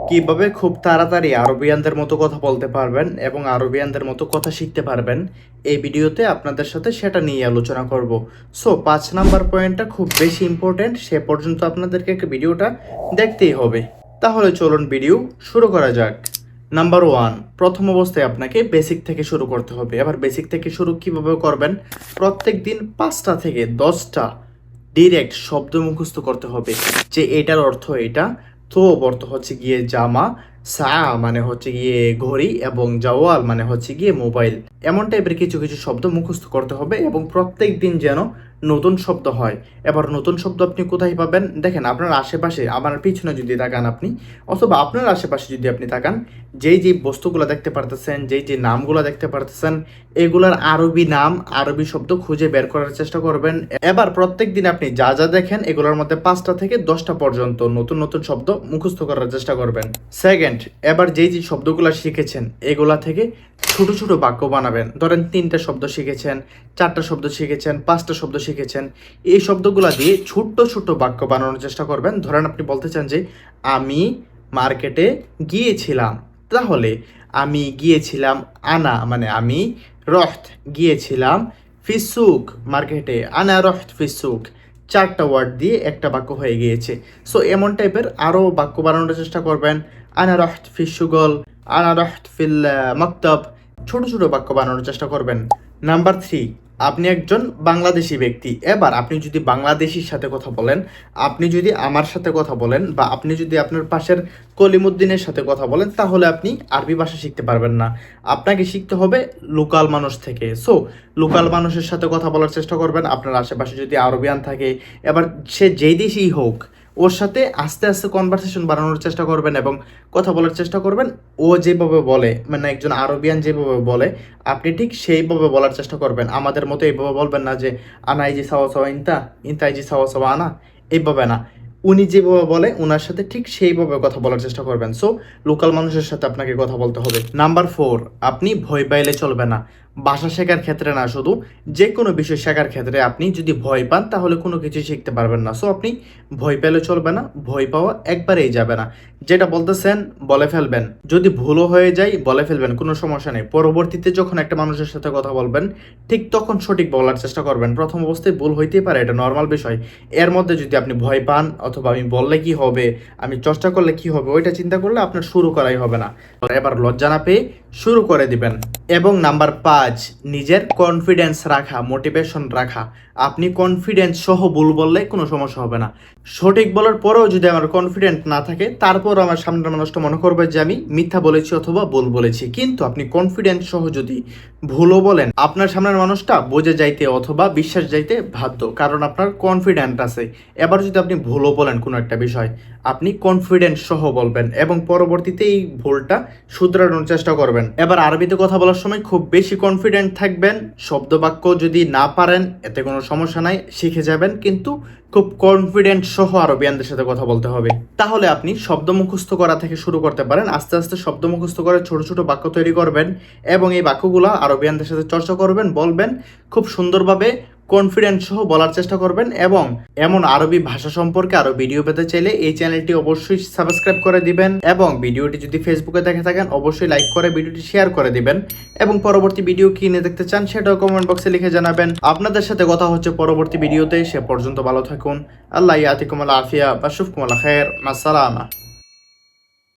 কিভাবে খুব তাড়াতাড়ি আরবিয়ানদের মতো কথা বলতে পারবেন এবং আরবিয়ানদের মতো কথা শিখতে পারবেন, এই ভিডিওতে আপনাদের সাথে সেটা নিয়ে আলোচনা করব। সো 5 নাম্বার পয়েন্টটা খুব বেশি ইম্পর্টেন্ট, সে পর্যন্ত আপনাদেরকে ভিডিওটা দেখতেই হবে। তাহলে চলুন ভিডিও শুরু করা যাক। নাম্বার 1, প্রথম অবস্থায় আপনাকে বেসিক থেকে শুরু করতে হবে। এবার বেসিক থেকে শুরু কিভাবে করবেন? প্রত্যেক দিন 5টা থেকে 10টা ডিরেক্ট শব্দ মুখস্থ করতে হবে, যে এটার অর্থ এটা, তো অর্থ হচ্ছে গিয়ে জামা, সা মানে হচ্ছে গিয়ে ঘড়ি, এবং জাওয়াল মানে হচ্ছে গিয়ে মোবাইল। এমন টাইপের কিছু কিছু শব্দ মুখস্থ করতে হবে এবং প্রত্যেক দিন যেন নতুন শব্দ হয়। এবার নতুন শব্দ আপনি কোথায় পাবেন? দেখেন, আপনার আশেপাশে, আমার পিছনে যদি তাকান আপনি, অথবা আপনার আশেপাশে যদি আপনি তাকান, যেই যেই বস্তুগুলো দেখতে পারতেছেন, যেই যে নামগুলো দেখতে পারতেছেন, এগুলার আরবি নাম, আরবি শব্দ খুঁজে বের করার চেষ্টা করবেন। এবার প্রত্যেক দিন আপনি যা যা দেখেন, এগুলোর মধ্যে 5টা থেকে 10টা পর্যন্ত নতুন নতুন শব্দ মুখস্থ করার চেষ্টা করবেন। সেকেন্ড, এবার যেই যে শব্দগুলো শিখেছেন, এগুলা থেকে ছোট ছোট বাক্য বানাবেন। ধরেন 3টা শব্দ শিখেছেন, 4টা শব্দ শিখেছেন, 5টা শব্দ শিখেছেন, এই শব্দগুলা দিয়ে ছোট্ট ছোট্ট বাক্য বানানোর চেষ্টা করবেন। ধরেন আপনি বলতে চান যে আমি মার্কেটে গিয়েছিলাম, তাহলে আমি গিয়েছিলাম, আনা মানে আমি, রহত গিয়েছিলাম, ফিসুক মার্কেটে, আনা রহত ফিসুক। 4টা ওয়ার্ড দিয়ে একটা বাক্য হয়ে গিয়েছে। সো এমন টাইপের আরও বাক্য বানানোর চেষ্টা করবেন। আনা রহত ফি সুগল, আনা রহত ফিল মক্তব। ছোট ছোট বাক্য বানানোর চেষ্টা করবেন। নাম্বার 3, আপনি একজন বাংলাদেশি ব্যক্তি। এবার আপনি যদি বাংলাদেশির সাথে কথা বলেন, আপনি যদি আমার সাথে কথা বলেন, বা আপনি যদি আপনার পাশের কলিমুদ্দিনের সাথে কথা বলেন, তাহলে আপনি আরবি ভাষা শিখতে পারবেন না। আপনাকে শিখতে হবে লোকাল মানুষ থেকে। সো লোকাল মানুষের সাথে কথা বলার চেষ্টা করবেন। আপনার আশেপাশে যদি আরবিয়ান থাকে, এবার সে যেই দেশেই হোক, ওর সাথে আস্তে আস্তে কনভারসেশন বাড়ানোর চেষ্টা করবেন এবং কথা বলার চেষ্টা করবেন। ও যেভাবে বলে, মানে একজন আরবিয়ান যেভাবে বলে, আপনি ঠিক সেইভাবে বলার চেষ্টা করবেন। আমাদের মতো এইভাবে বলবেন না যে আনা এই যে সাওয়া সাওয়া ইনতা, ইনতা এই যে সাওয়া সাওয়া আনা, এইভাবে না। উনি যেভাবে বলে, ওনার সাথে ঠিক সেইভাবে কথা বলার চেষ্টা করবেন। সো লোকাল মানুষের সাথে আপনাকে কথা বলতে হবে। নাম্বার 4, আপনি ভয় পাইলে চলবে না। ভাষা শেখার ক্ষেত্রে না, শুধু যে কোনো বিষয় শেখার ক্ষেত্রে আপনি যদি ভয় পান, তাহলে কোনো কিছু শিখতে পারবেন না। সো আপনি ভয় পেলে চলবে না, ভয় পাওয়া একবারেই যাবে না। যেটা বলতেছেন বলে ফেলবেন, যদি ভুলও হয়ে যায় বলে ফেলবেন, কোনো সমস্যা নেই। পরবর্তীতে যখন একটা মানুষের সাথে কথা বলবেন, ঠিক তখন সঠিক বলার চেষ্টা করবেন। প্রথম অবস্থায় ভুল হইতেই পারে, এটা নর্মাল বিষয়। এর মধ্যে যদি আপনি ভয় পান, অথবা আমি বললে কি হবে, আমি চর্চা করলে কি হবে, ওইটা চিন্তা করলে আপনার শুরু করাই হবে না। এবার লজ্জা না পেয়ে শুরু করে দিবেন। এবং নাম্বার 5, নিজের কনফিডেন্স রাখা, মোটিভেশন রাখা। আপনি কনফিডেন্স সহ ভুল বললে কোনো সমস্যা হবে না। সঠিক বলার পরেও যদি আমার কনফিডেন্ট না থাকে, তারপর আমার সামনের মানুষটা মনে করবে যে আমি মিথ্যা বলেছি অথবা ভুল বলেছি। কিন্তু আপনি কনফিডেন্স সহ যদি ভুলও বলেন, আপনার সামনের মানুষটা বুঝে যাইতে অথবা বিশ্বাস যাইতে বাধ্য, কারণ আপনার কনফিডেন্ট আছে। এবার যদি আপনি ভুলও বলেন কোনো একটা বিষয়, আপনি কনফিডেন্স সহ বলবেন এবং পরবর্তীতে এই ভুলটা শুধরানোর চেষ্টা করবেন। এবার আরবিতে কথা বলার সময় খুব বেশি কনফিডেন্ট থাকবেন। শব্দ বাক্য যদি না পারেন, এতে কোনো সমস্যা নাই, শিখে যাবেন, কিন্তু খুব কনফিডেন্ট সহ আরবিয়ানদের সাথে কথা বলতে হবে। তাহলে আপনি শব্দ মুখস্থ করা থেকে শুরু করতে পারেন। আস্তে আস্তে শব্দ মুখস্থ করে ছোট ছোট বাক্য তৈরি করবেন এবং এই বাক্যগুলো আরবিয়ানদের সাথে চর্চা করবেন, বলবেন খুব সুন্দরভাবে, কনফিডেন্স সহ বলার চেষ্টা করবেন। এবং এমন আরবি ভাষা সম্পর্কে আরো ভিডিও পেতে চাইলে এই চ্যানেলটি অবশ্যই সাবস্ক্রাইব করে দিবেন, এবং ভিডিওটি যদি ফেসবুকে দেখে থাকেন অবশ্যই লাইক করে ভিডিওটি শেয়ার করে দিবেন, এবং পরবর্তী ভিডিও কি নিয়ে দেখতে চান সেটাও কমেন্ট বক্সে লিখে জানাবেন। আপনাদের সাথে কথা হচ্ছে পরবর্তী ভিডিওতে, সে পর্যন্ত ভালো থাকুন। আল্লাহ ইয়াতিকুম আল আফিয়া, বাশুফকুম আল খায়ের, মাসসালামা।